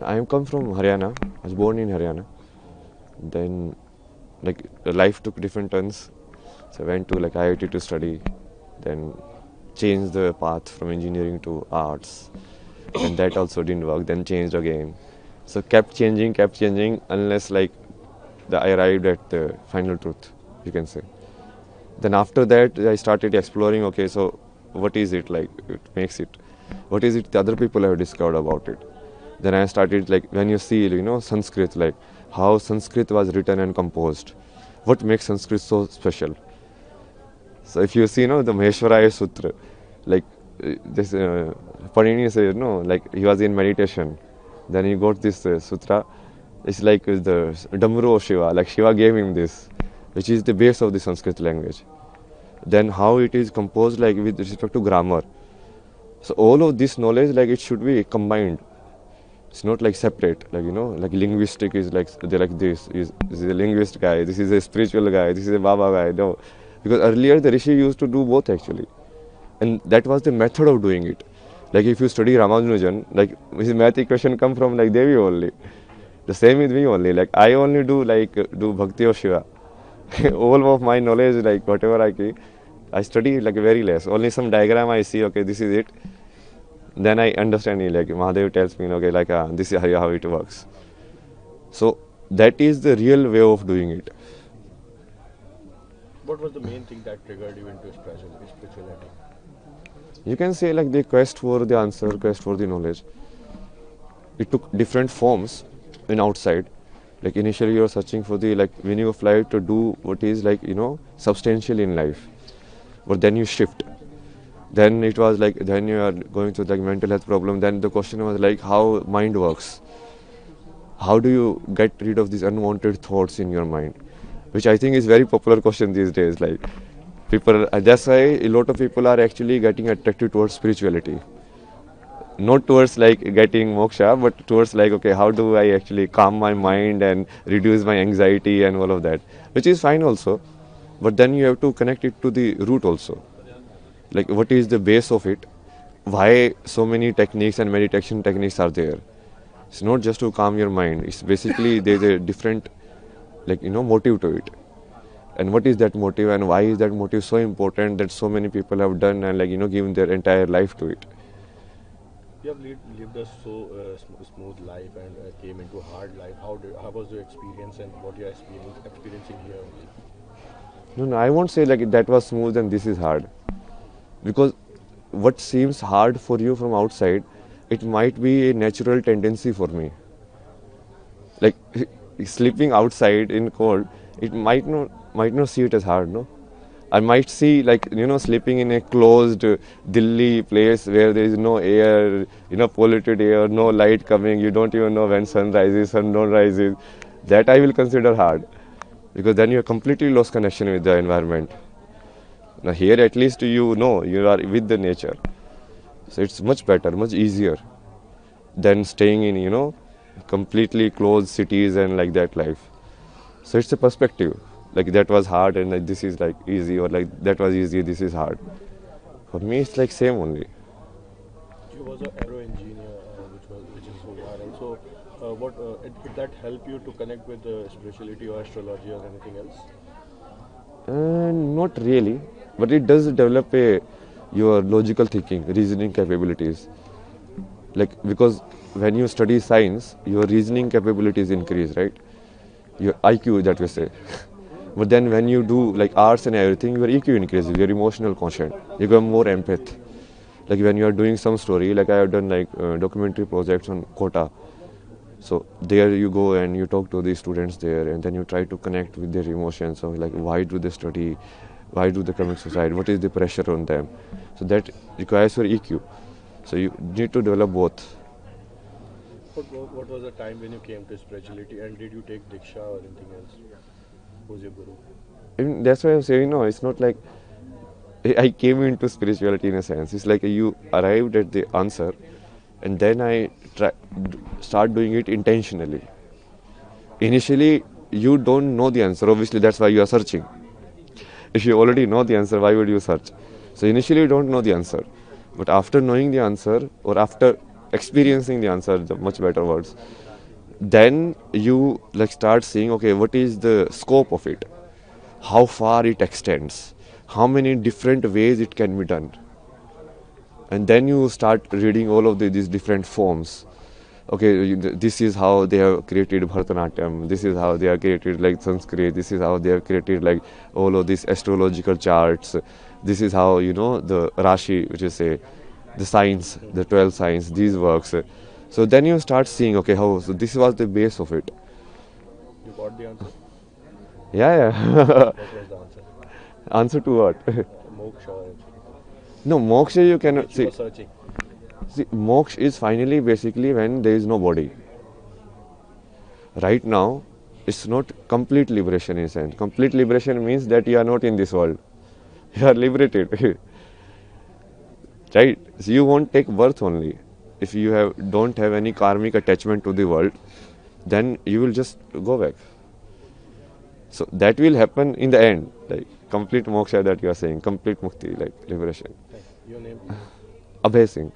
I am come from Haryana. I was born in Haryana. Then, like, life took different turns. So I went to like IIT to study. Then changed the path from engineering to arts. And that also didn't work. Then changed again. So kept changing unless like I arrived at the final truth, you can say. Then after that, I started exploring. Okay, so what is it like? It makes it. What is it the other people have discovered about it? Then I started like when you see Sanskrit, like how Sanskrit was written and composed. What makes Sanskrit so special? So if you see, the Maheshwaraya Sutra, like this Panini says, no, like he was in meditation. Then he got this sutra. It's like the Damru of Shiva, like Shiva gave him this, which is the base of the Sanskrit language. Then how it is composed, like with respect to grammar. So all of this knowledge, like it should be combined. It's not like separate, like like linguistic is like they're like this is a linguist guy, this is a spiritual guy, this is a Baba guy. No, because earlier the Rishi used to do both actually, and that was the method of doing it. Like if you study Ramanujan, like his math equation come from like Devi only. The same with me only. Like I only do Bhakti of Shiva. All of my knowledge, like whatever I study like very less. Only some diagram I see. Okay, this is it. Then I understand it. Like Mahadev tells me, okay, like this is how it works. So that is the real way of doing it. What was the main thing that triggered you into spirituality? You can say like the quest for the answer, quest for the knowledge. It took different forms in outside. Like initially you are searching for the like meaning of life to do what is like substantial in life, but then you shift. Then it was like then you are going through like mental health problem. Then the question was like how mind works. How do you get rid of these unwanted thoughts in your mind? Which I think is very popular question these days. Like people, that's why a lot of people are actually getting attracted towards spirituality. Not towards like getting moksha, but towards like okay, how do I actually calm my mind and reduce my anxiety and all of that, which is fine also. But then you have to connect it to the root also. Like what is the base of it? Why so many techniques and meditation techniques are there? It's not just to calm your mind. It's basically there's a different motive to it. And what is that motive and why is that motive so important that so many people have done and given their entire life to it? You have lived a so smooth life and came into hard life. How was your experience and what you are experiencing here? No, I won't say like that was smooth and this is hard. Because what seems hard for you from outside, it might be a natural tendency for me. Like sleeping outside in cold, it might not see it as hard, no? I might see like sleeping in a closed Delhi place where there is no air, polluted air, no light coming. You don't even know when sun rises, sun don't rises. That I will consider hard, because then you are completely lost connection with the environment. Now here at least you know you are with the nature, so it's much better, much easier than staying in completely closed cities and like that life. So it's a perspective. Like that was hard and like this is like easy, or like that was easy, this is hard. For me, it's like same only. You was an aero engineer, which is so viral. So, did that help you to connect with spirituality or astrology or anything else? Not really, but it does develop your logical thinking, reasoning capabilities. Like because when you study science, your reasoning capabilities increase, right? Your IQ, that we say. But then when you do like arts and everything, your EQ increases, your emotional quotient. You become more empath. Like when you are doing some story, like I have done like documentary projects on Kota. So there you go and you talk to the students there, and then you try to connect with their emotions. So like why do they study? Why do they commit suicide? What is the pressure on them? So that requires your EQ. So you need to develop both. What was the time when you came to spirituality and did you take Diksha or anything else? Who's your guru? And that's why I'm saying no. It's not like I came into spirituality in a sense. It's like you arrived at the answer, and then I start doing it intentionally. Initially, you don't know the answer. Obviously, that's why you are searching. If you already know the answer, why would you search? So initially, you don't know the answer, but after knowing the answer, or after experiencing the answer, the much better words. Then you like start seeing, okay, what is the scope of it? How far it extends? How many different ways it can be done? And then you start reading all of these different forms. Okay, this is how they have created Bharatanatyam, this is how they have created like Sanskrit, this is how they have created like all of these astrological charts, this is how, you know, the Rashi, which is say the signs, the 12 signs, these works. So then you start seeing, okay, how, so this was the base of it. You got the answer? Yeah. What was the answer? Answer to what? Moksha or anything? No, moksha you cannot Which you see. were searching. See, moksha is finally basically when there is no body. Right now, it's not complete liberation in a sense. Complete liberation means that you are not in this world. You are liberated. Right? So you won't take birth only. If you don't have any karmic attachment to the world, then you will just go back. So that will happen in the end, like complete moksha that you are saying, complete mukti, like liberation. Thank you. Your name? Abhay Singh.